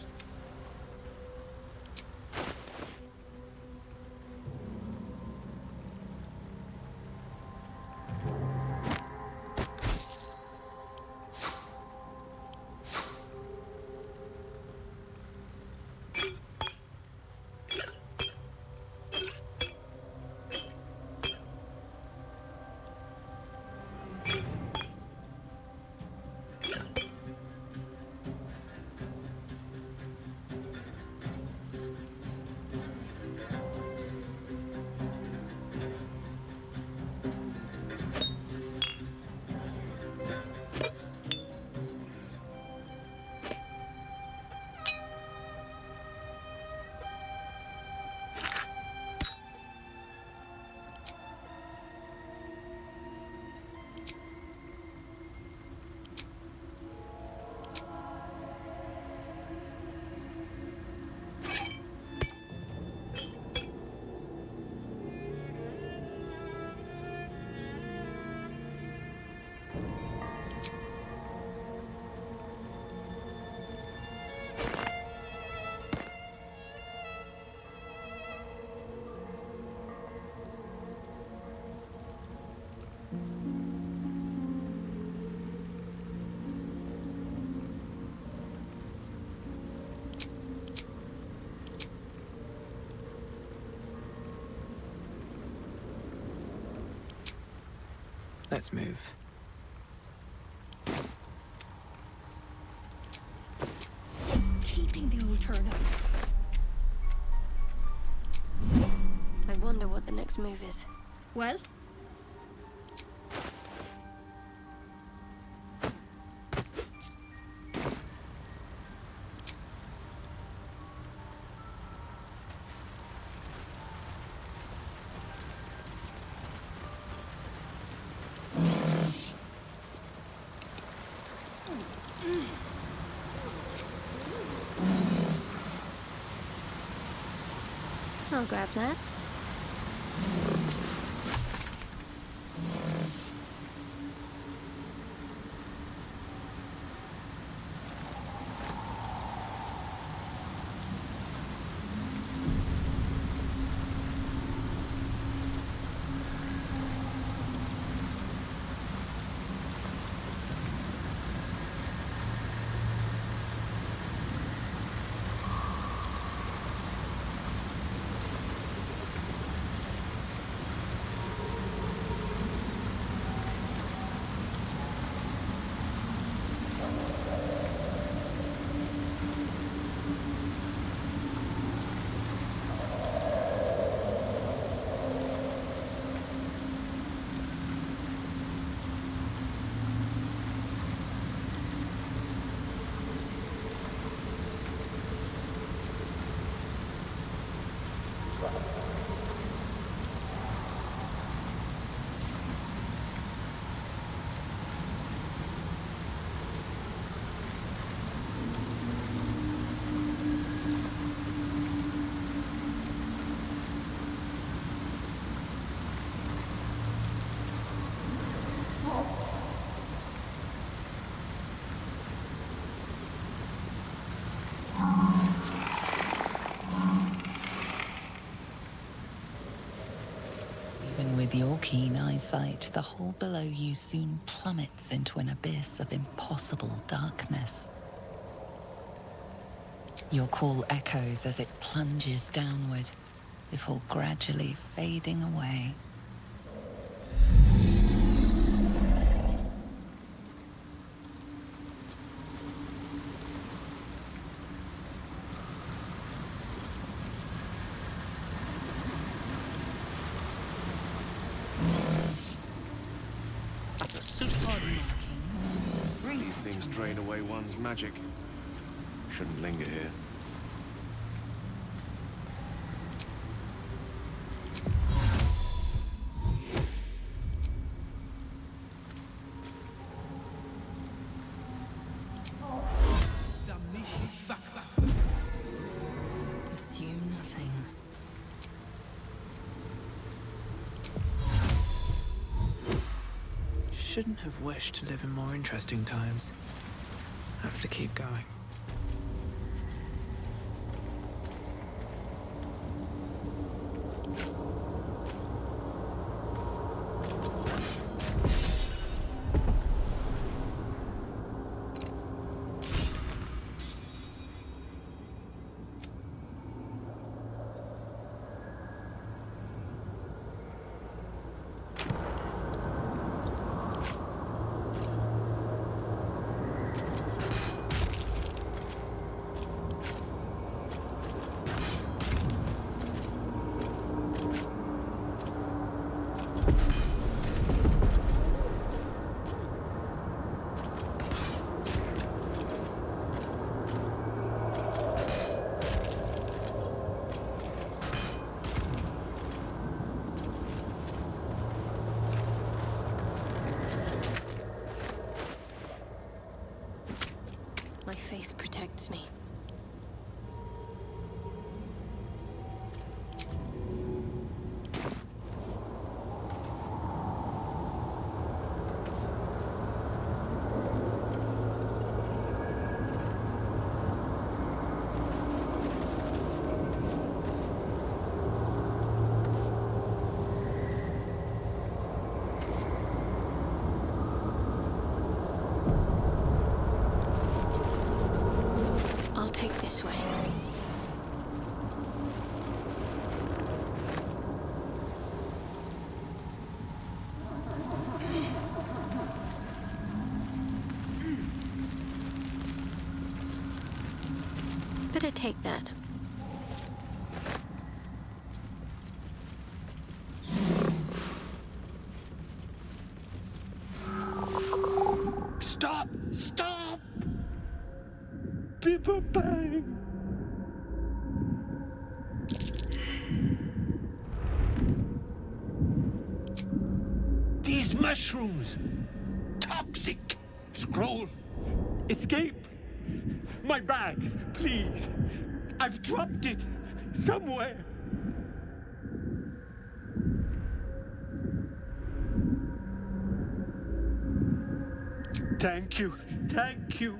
Let's move. Keeping the old turnip. I wonder what the next move is. Well? I'll grab that. keen eyesight, the hole below you soon plummets into an abyss of impossible darkness. Your call echoes as it plunges downward, before gradually fading away. That's a super tree. These things drain away one's magic. Shouldn't linger here. Assume nothing. Shouldn't have wished to live in more interesting times. Have to keep going. My faith protects me. I'll take this way. Better take that. Stop! Stop! People bang! These mushrooms! Toxic! Scroll! Escape! My bag, please! I've dropped it somewhere! Thank you, thank you!